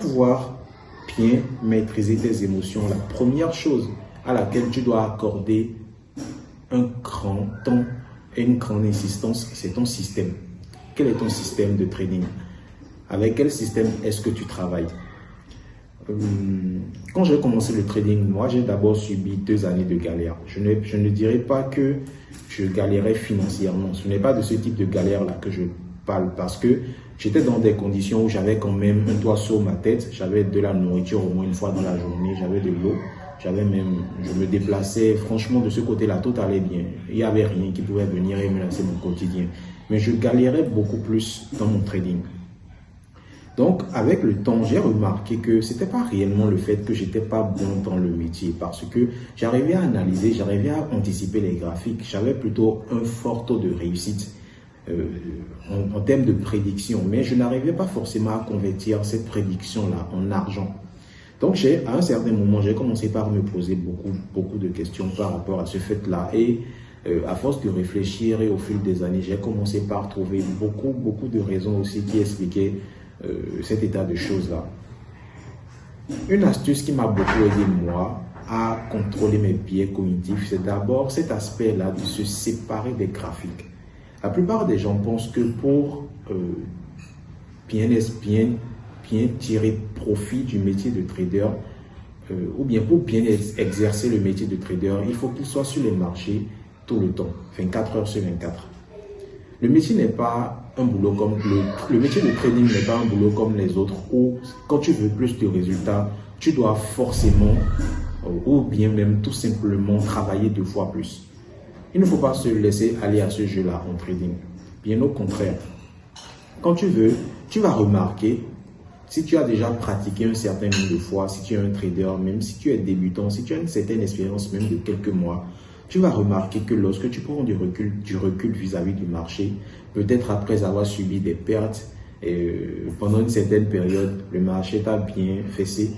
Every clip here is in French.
pouvoir bien maîtriser tes émotions, la première chose à laquelle tu dois accorder un grand temps et une grande insistance, c'est ton système. Quel est ton système de trading? Avec quel système est-ce que tu travailles? Quand j'ai commencé le trading, moi j'ai d'abord subi 2 années de galère. Je ne dirais pas que je galérais financièrement. Ce n'est pas de ce type de galère-là que je parle parce que j'étais dans des conditions où j'avais quand même un toit sur ma tête. J'avais de la nourriture au moins une fois dans la journée. J'avais de l'eau. Je me déplaçais. Franchement, de ce côté-là, tout allait bien. Il n'y avait rien qui pouvait venir et menacer mon quotidien. Mais je galérais beaucoup plus dans mon trading. Donc, avec le temps, j'ai remarqué que ce n'était pas réellement le fait que j'étais pas bon dans le métier parce que j'arrivais à analyser, j'arrivais à anticiper les graphiques. J'avais plutôt un fort taux de réussite en termes de prédiction, mais je n'arrivais pas forcément à convertir cette prédiction-là en argent. Donc, à un certain moment, j'ai commencé par me poser beaucoup de questions par rapport à ce fait-là et à force de réfléchir et au fil des années, j'ai commencé par trouver beaucoup de raisons aussi qui expliquaient cet état de choses-là. Une astuce qui m'a beaucoup aidé, moi, à contrôler mes biais cognitifs, c'est d'abord cet aspect-là de se séparer des graphiques. La plupart des gens pensent que pour bien tirer profit du métier de trader, ou bien pour bien exercer le métier de trader, il faut qu'il soit sur les marchés tout le temps, 24 heures sur 24. Le métier n'est pas un boulot comme le métier de trading n'est pas un boulot comme les autres où quand tu veux plus de résultats, tu dois forcément ou bien même tout simplement travailler 2 fois plus. Il ne faut pas se laisser aller à ce jeu-là en trading. Bien au contraire. Quand tu vas remarquer, si tu as déjà pratiqué un certain nombre de fois, si tu es un trader, même si tu es débutant, si tu as une certaine expérience même de quelques mois, tu vas remarquer que lorsque tu prends du recul vis-à-vis du marché, peut-être après avoir subi des pertes, pendant une certaine période, le marché t'a bien fessé,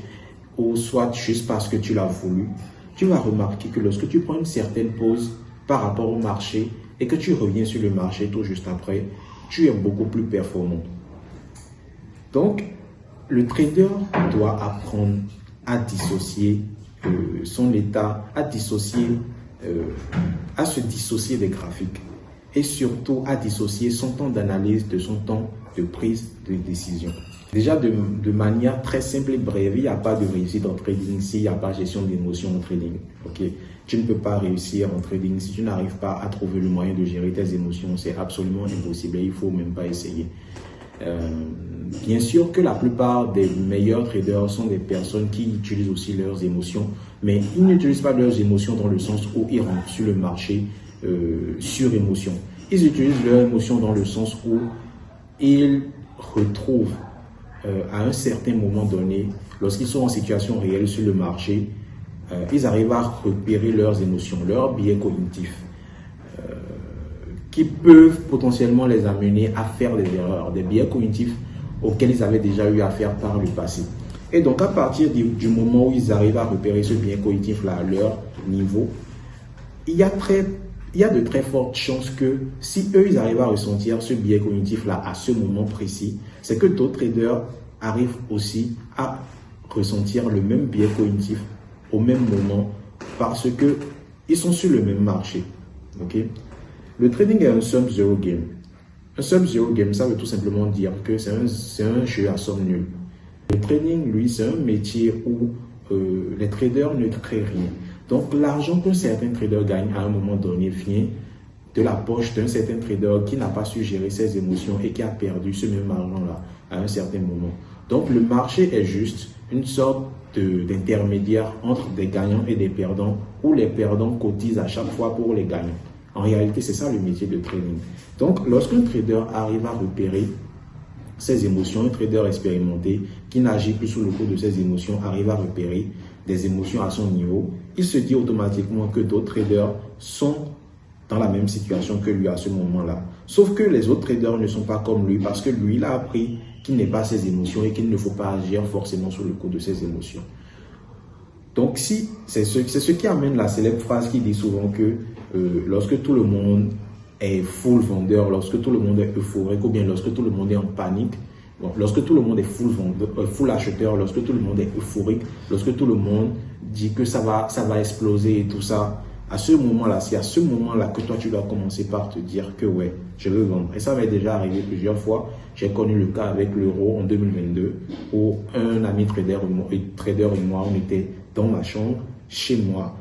ou soit juste parce que tu l'as voulu, tu vas remarquer que lorsque tu prends une certaine pause par rapport au marché et que tu reviens sur le marché tout juste après, tu es beaucoup plus performant. Donc, le trader doit apprendre à dissocier son état, à se dissocier des graphiques et surtout à dissocier son temps d'analyse de son temps de prise de décision. Déjà, de manière très simple et brève, il n'y a pas de réussite en trading s'il n'y a pas gestion d'émotions en trading. Okay? Tu ne peux pas réussir en trading si tu n'arrives pas à trouver le moyen de gérer tes émotions. C'est absolument impossible et il ne faut même pas essayer. Bien sûr que la plupart des meilleurs traders sont des personnes qui utilisent aussi leurs émotions, mais ils n'utilisent pas leurs émotions dans le sens où ils rentrent sur le marché sur émotion. Ils utilisent leurs émotions dans le sens où ils retrouvent à un certain moment donné, lorsqu'ils sont en situation réelle sur le marché, ils arrivent à repérer leurs émotions, leurs biais cognitifs, qui peuvent potentiellement les amener à faire des erreurs, des biais cognitifs auxquels ils avaient déjà eu affaire par le passé. Et donc, à partir du moment où ils arrivent à repérer ce biais cognitif-là à leur niveau, il y a de très fortes chances que si eux, ils arrivent à ressentir ce biais cognitif-là à ce moment précis, c'est que d'autres traders arrivent aussi à ressentir le même biais cognitif au même moment parce qu'ils sont sur le même marché. Okay? Le trading est un sum-zero game. Un sum-zero game, ça veut tout simplement dire que c'est un jeu à somme nulle. Le trading, lui, c'est un métier où les traders ne créent rien. Donc, l'argent qu'un certain trader gagne à un moment donné vient de la poche d'un certain trader qui n'a pas su gérer ses émotions et qui a perdu ce même argent-là à un certain moment. Donc, le marché est juste une sorte d'intermédiaire entre des gagnants et des perdants où les perdants cotisent à chaque fois pour les gagnants. En réalité, c'est ça le métier de trading. Donc, lorsqu'un trader arrive à repérer ses émotions, un trader expérimenté qui n'agit plus sous le coup de ses émotions arrive à repérer des émotions à son niveau, il se dit automatiquement que d'autres traders sont dans la même situation que lui à ce moment-là. Sauf que les autres traders ne sont pas comme lui parce que lui, il a appris qu'il n'est pas ses émotions et qu'il ne faut pas agir forcément sous le coup de ses émotions. Donc, si c'est ce qui amène la célèbre phrase qui dit souvent que lorsque tout le monde est full vendeur, lorsque tout le monde est euphorique ou bien lorsque tout le monde est en panique, Bon, lorsque tout le monde est full acheteur, lorsque tout le monde est euphorique, lorsque tout le monde dit que ça va exploser et tout ça, à ce moment-là, c'est à ce moment-là que toi, tu dois commencer par te dire que ouais, je veux vendre. Et ça m'est déjà arrivé plusieurs fois. J'ai connu le cas avec l'euro en 2022 où un ami trader et moi, on était dans ma chambre, chez moi,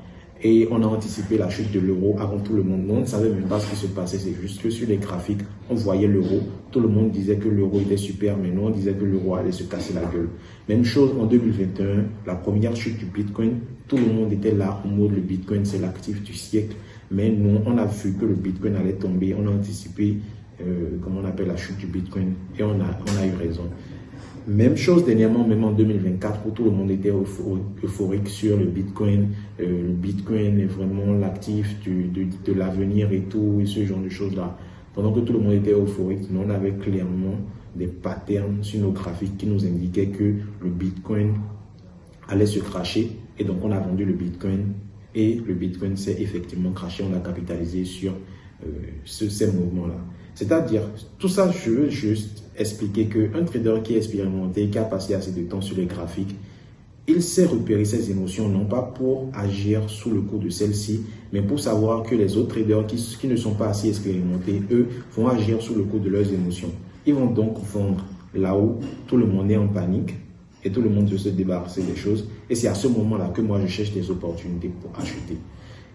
et on a anticipé la chute de l'euro avant tout le monde. Nous, on ne savait même pas ce qui se passait. C'est juste que sur les graphiques, on voyait l'euro. Tout le monde disait que l'euro était super, mais nous, on disait que l'euro allait se casser la gueule. Même chose en 2021, la première chute du Bitcoin. Tout le monde était là en mode le Bitcoin, c'est l'actif du siècle. Mais nous, on a vu que le Bitcoin allait tomber. On a anticipé, comment on appelle, la chute du Bitcoin. Et on a eu raison. Même chose dernièrement, même en 2024, où tout le monde était euphorique sur le Bitcoin. Le Bitcoin est vraiment l'actif de l'avenir et tout, et ce genre de choses-là. Pendant que tout le monde était euphorique, nous, on avait clairement des patterns sur nos graphiques qui nous indiquaient que le Bitcoin allait se crasher. Et donc, on a vendu le Bitcoin. Et le Bitcoin s'est effectivement crashé. On a capitalisé sur ces mouvements-là. C'est-à-dire, tout ça, je veux juste expliquer qu'un trader qui est expérimenté, qui a passé assez de temps sur les graphiques, il sait repérer ses émotions, non pas pour agir sous le coup de celles-ci, mais pour savoir que les autres traders qui ne sont pas assez expérimentés, eux, vont agir sous le coup de leurs émotions. Ils vont donc vendre là où tout le monde est en panique et tout le monde veut se débarrasser des choses. Et c'est à ce moment-là que moi, je cherche des opportunités pour acheter.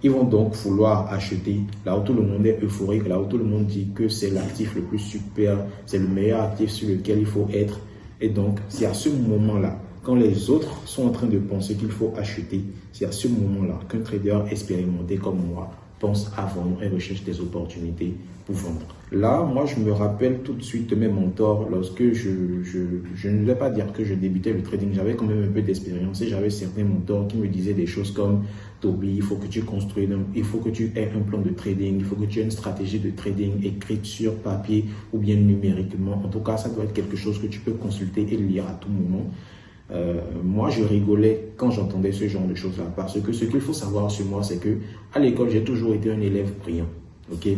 Ils vont donc vouloir acheter là où tout le monde est euphorique, là où tout le monde dit que c'est l'actif le plus super, c'est le meilleur actif sur lequel il faut être. Et donc, c'est à ce moment-là, quand les autres sont en train de penser qu'il faut acheter, c'est à ce moment-là qu'un trader expérimenté comme moi pense à vendre et recherche des opportunités pour vendre. Là, moi, je me rappelle tout de suite de mes mentors lorsque je ne vais pas dire que je débutais le trading. J'avais quand même un peu d'expérience et j'avais certains mentors qui me disaient des choses comme « Toby, il faut que tu construises, il faut que tu aies un plan de trading, il faut que tu aies une stratégie de trading écrite sur papier ou bien numériquement. En tout cas, ça doit être quelque chose que tu peux consulter et lire à tout moment. » Moi, je rigolais quand j'entendais ce genre de choses-là parce que ce qu'il faut savoir sur moi, c'est que à l'école, j'ai toujours été un élève brillant. Ok,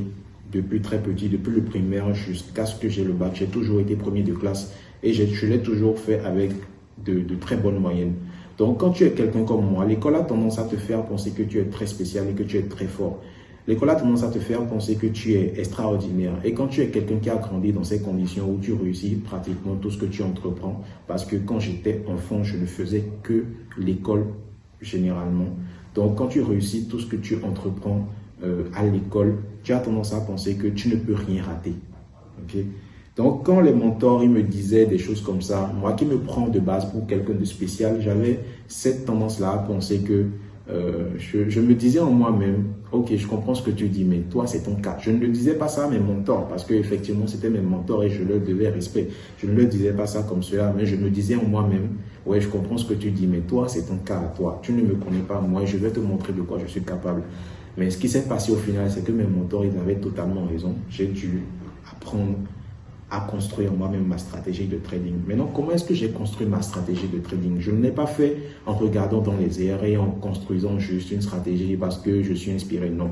depuis très petit, depuis le primaire jusqu'à ce que j'ai le bac, j'ai toujours été premier de classe et je l'ai toujours fait avec de très bonnes moyennes. Donc, quand tu es quelqu'un comme moi, l'école a tendance à te faire penser que tu es très spécial et que tu es très fort. L'école a tendance à te faire penser que tu es extraordinaire. Et quand tu es quelqu'un qui a grandi dans ces conditions où tu réussis pratiquement tout ce que tu entreprends, parce que quand j'étais enfant, je ne faisais que l'école généralement. Donc, quand tu réussis tout ce que tu entreprends à l'école, tu as tendance à penser que tu ne peux rien rater. Okay? Donc, quand les mentors ils me disaient des choses comme ça, moi qui me prends de base pour quelqu'un de spécial, j'avais cette tendance-là à penser que je me disais en moi-même, ok, je comprends ce que tu dis, mais toi, c'est ton cas. Je ne le disais pas ça à mes mentors, parce qu'effectivement, c'était mes mentors et je leur devais respect. Je ne leur disais pas ça comme cela, mais je me disais en moi-même, ouais, je comprends ce que tu dis, mais toi, c'est ton cas à toi. Tu ne me connais pas, moi, et je vais te montrer de quoi je suis capable. Mais ce qui s'est passé au final, c'est que mes mentors, ils avaient totalement raison. J'ai dû apprendre à construire moi-même ma stratégie de trading. Maintenant, comment est-ce que j'ai construit ma stratégie de trading? Je ne l'ai pas fait en regardant dans les airs et en construisant juste une stratégie parce que je suis inspiré. Non.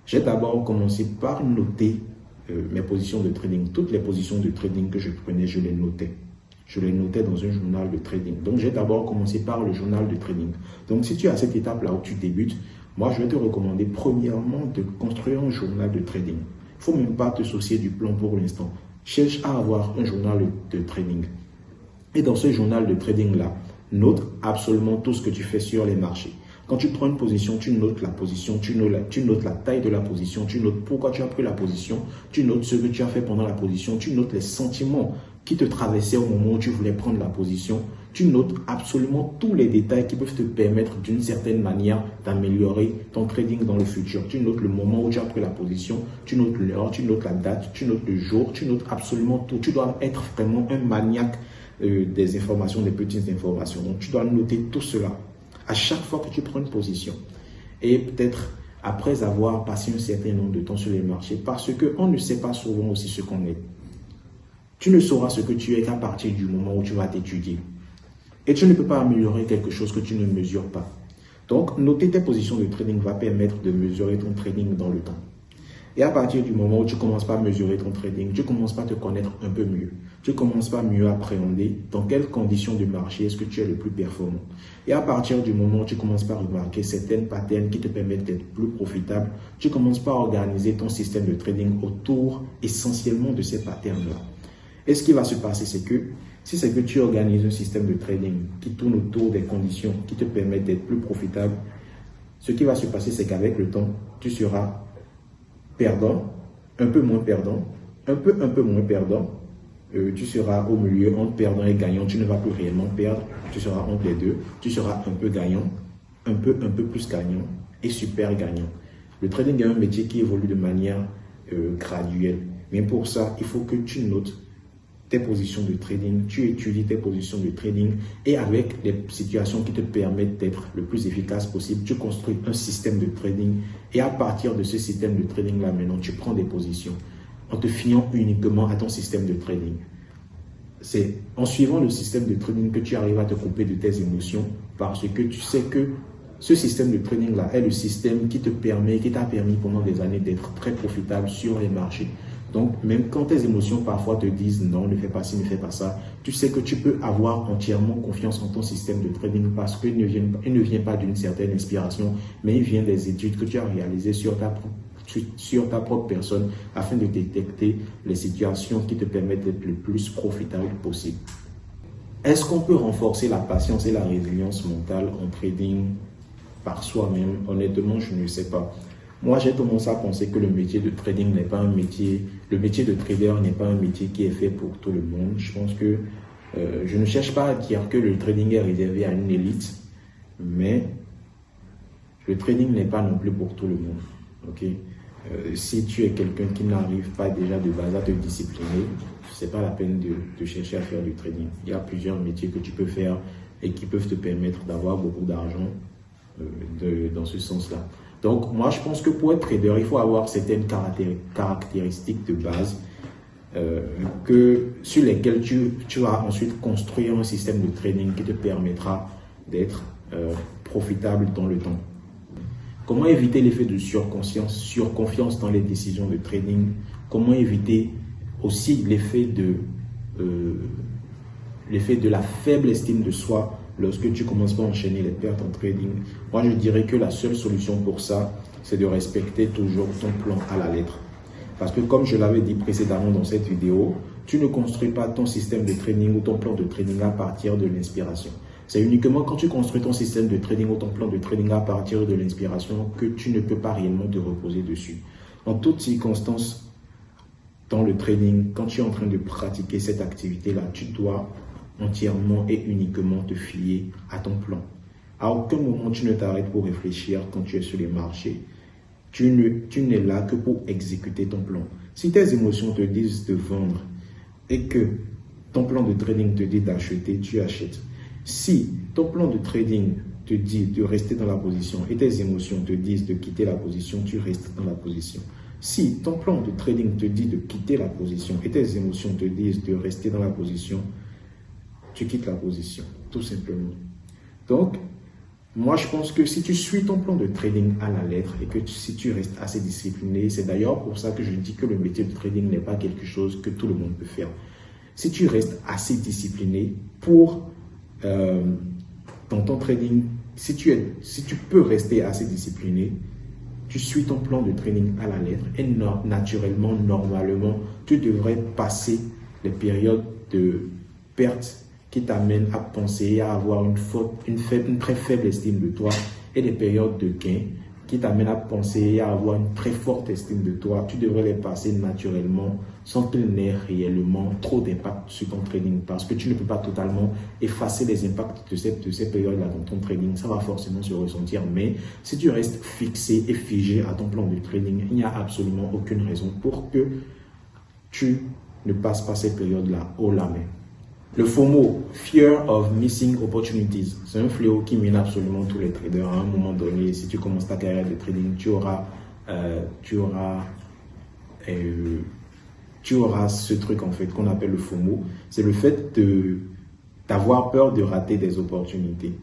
J'ai d'abord commencé par noter mes positions de trading. Toutes les positions de trading que je prenais, je les notais. Je les notais dans un journal de trading. Donc, j'ai d'abord commencé par le journal de trading. Donc, si tu es à cette étape-là où tu débutes, moi, je vais te recommander premièrement de construire un journal de trading. Il ne faut même pas te soucier du plan pour l'instant. Cherche à avoir un journal de trading. Et dans ce journal de trading-là, note absolument tout ce que tu fais sur les marchés. Quand tu prends une position, tu notes la position, tu notes la taille de la position, tu notes pourquoi tu as pris la position, tu notes ce que tu as fait pendant la position, tu notes les sentiments qui te traversaient au moment où tu voulais prendre la position. Tu notes absolument tous les détails qui peuvent te permettre d'une certaine manière d'améliorer ton trading dans le futur. Tu notes le moment où tu as pris la position, tu notes l'heure, tu notes la date, tu notes le jour, tu notes absolument tout. Tu dois être vraiment un maniaque des informations, des petites informations. Donc, tu dois noter tout cela à chaque fois que tu prends une position. Et peut-être après avoir passé un certain nombre de temps sur les marchés, parce qu'on ne sait pas souvent aussi ce qu'on est. Tu ne sauras ce que tu es qu'à partir du moment où tu vas t'étudier. Et tu ne peux pas améliorer quelque chose que tu ne mesures pas. Donc, noter tes positions de trading va permettre de mesurer ton trading dans le temps. Et à partir du moment où tu commences pas à mesurer ton trading, tu commences pas à te connaître un peu mieux. Tu commences pas à mieux appréhender dans quelles conditions de marché est-ce que tu es le plus performant. Et à partir du moment où tu commences pas à remarquer certaines patterns qui te permettent d'être plus profitable, tu commences pas à organiser ton système de trading autour essentiellement de ces patterns-là. Et ce qui va se passer, c'est que si c'est que tu organises un système de trading qui tourne autour des conditions qui te permettent d'être plus profitable, ce qui va se passer, c'est qu'avec le temps, tu seras perdant, un peu moins perdant, un peu moins perdant. Tu seras au milieu entre perdant et gagnant. Tu ne vas plus réellement perdre. Tu seras entre les deux. Tu seras un peu gagnant, un peu plus gagnant et super gagnant. Le trading est un métier qui évolue de manière graduelle. Mais pour ça, il faut que tu notes tes positions de trading, tu étudies tes positions de trading et avec les situations qui te permettent d'être le plus efficace possible, tu construis un système de trading et à partir de ce système de trading là maintenant, tu prends des positions en te fiant uniquement à ton système de trading. C'est en suivant le système de trading que tu arrives à te couper de tes émotions parce que tu sais que ce système de trading là est le système qui t'a permis pendant des années d'être très profitable sur les marchés. Donc, même quand tes émotions parfois te disent non, ne fais pas ci, ne fais pas ça, tu sais que tu peux avoir entièrement confiance en ton système de trading parce qu'il ne vient pas d'une certaine inspiration, mais il vient des études que tu as réalisées sur ta propre personne afin de détecter les situations qui te permettent d'être le plus profitable possible. Est-ce qu'on peut renforcer la patience et la résilience mentale en trading par soi-même? Honnêtement, je ne sais pas. Moi, j'ai tendance à penser que le métier de trading n'est pas un métier, le métier de trader n'est pas un métier qui est fait pour tout le monde. Je pense que je ne cherche pas à dire que le trading est réservé à une élite, mais le trading n'est pas non plus pour tout le monde. Okay? Si tu es quelqu'un qui n'arrive pas déjà de base à te discipliner, c'est pas la peine de chercher à faire du trading. Il y a plusieurs métiers que tu peux faire et qui peuvent te permettre d'avoir beaucoup d'argent dans ce sens-là. Donc, moi, je pense que pour être trader, il faut avoir certaines caractéristiques de base sur lesquelles tu vas ensuite construire un système de trading qui te permettra d'être profitable dans le temps. Comment éviter l'effet de surconfiance dans les décisions de trading? Comment éviter aussi l'effet de la faible estime de soi lorsque tu commences pas à enchaîner les pertes en trading? Moi, je dirais que la seule solution pour ça, c'est de respecter toujours ton plan à la lettre. Parce que comme je l'avais dit précédemment dans cette vidéo, tu ne construis pas ton système de trading ou ton plan de trading à partir de l'inspiration. C'est uniquement quand tu construis ton système de trading ou ton plan de trading à partir de l'inspiration que tu ne peux pas réellement te reposer dessus. En toutes circonstances, dans le trading, quand tu es en train de pratiquer cette activité-là, tu dois entièrement et uniquement te fier à ton plan. À aucun moment tu ne t'arrêtes pour réfléchir quand tu es sur les marchés. Tu n'es là que pour exécuter ton plan. Si tes émotions te disent de vendre et que ton plan de trading te dit d'acheter, tu achètes. Si ton plan de trading te dit de rester dans la position et tes émotions te disent de quitter la position, tu restes dans la position. Si ton plan de trading te dit de quitter la position et tes émotions te disent de rester dans la position, tu quittes la position, tout simplement. Donc, moi, je pense que si tu suis ton plan de trading à la lettre et que si tu restes assez discipliné, c'est d'ailleurs pour ça que je dis que le métier de trading n'est pas quelque chose que tout le monde peut faire. Si tu restes assez discipliné dans ton trading, si tu peux rester assez discipliné, tu suis ton plan de trading à la lettre et naturellement, normalement, tu devrais passer les périodes de perte qui t'amènent à penser et à avoir une très faible estime de toi et des périodes de gain qui t'amènent à penser et à avoir une très forte estime de toi. Tu devrais les passer naturellement sans qu'il n'ait réellement trop d'impact sur ton trading parce que tu ne peux pas totalement effacer les impacts de ces périodes-là dans ton trading. Ça va forcément se ressentir, mais si tu restes fixé et figé à ton plan de trading, il n'y a absolument aucune raison pour que tu ne passes pas ces périodes-là haut la main. Le FOMO, Fear of Missing Opportunities, c'est un fléau qui mine absolument tous les traders. À un moment donné, si tu commences ta carrière de trading, tu auras ce truc en fait qu'on appelle le FOMO. C'est le fait d'avoir peur de rater des opportunités.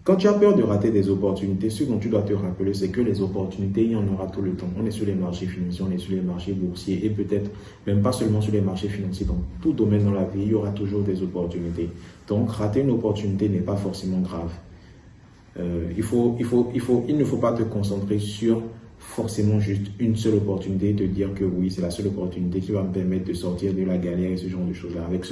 Quand tu as peur de rater des opportunités, ce dont tu dois te rappeler, c'est que les opportunités, il y en aura tout le temps. On est sur les marchés financiers, on est sur les marchés boursiers et peut-être même pas seulement sur les marchés financiers. Dans tout domaine dans la vie, il y aura toujours des opportunités. Donc, rater une opportunité n'est pas forcément grave. Il ne faut pas te concentrer sur forcément juste une seule opportunité et te dire que oui, c'est la seule opportunité qui va me permettre de sortir de la galère et ce genre de choses-là. Avec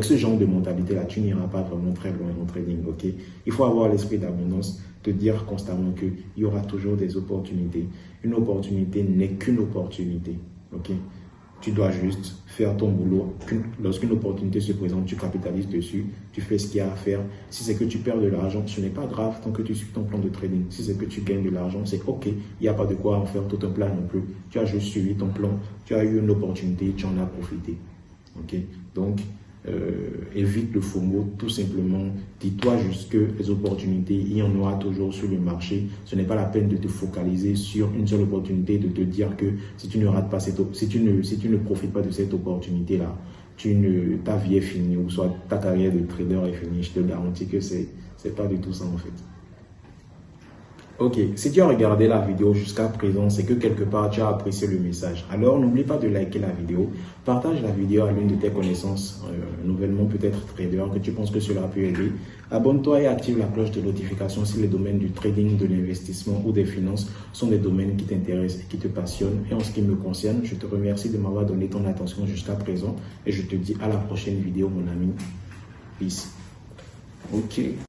ce genre de mentalité-là, tu n'iras pas vraiment très loin en trading, ok? Il faut avoir l'esprit d'abondance, te dire constamment qu'il y aura toujours des opportunités. Une opportunité n'est qu'une opportunité, ok? Tu dois juste faire ton boulot. Lorsqu'une opportunité se présente, tu capitalises dessus, tu fais ce qu'il y a à faire. Si c'est que tu perds de l'argent, ce n'est pas grave tant que tu suis ton plan de trading. Si c'est que tu gagnes de l'argent, c'est ok. Il n'y a pas de quoi en faire tout un plan non plus. Tu as juste suivi ton plan, tu as eu une opportunité, tu en as profité. Ok? Donc, évite le FOMO, tout simplement. Dis-toi juste que les opportunités, il y en aura toujours sur le marché. Ce n'est pas la peine de te focaliser sur une seule opportunité, de te dire que si tu ne rates pas si tu ne profites pas de cette opportunité-là, ta vie est finie, ou soit ta carrière de trader est finie. Je te garantis que c'est pas du tout ça en fait. Ok, si tu as regardé la vidéo jusqu'à présent, c'est que quelque part tu as apprécié le message. Alors n'oublie pas de liker la vidéo, partage la vidéo à l'une de tes connaissances, nouvellement peut-être trader, que tu penses que cela peut aider. Abonne-toi et active la cloche de notification si les domaines du trading, de l'investissement ou des finances sont des domaines qui t'intéressent et qui te passionnent. Et en ce qui me concerne, je te remercie de m'avoir donné ton attention jusqu'à présent et je te dis à la prochaine vidéo mon ami. Peace. Ok.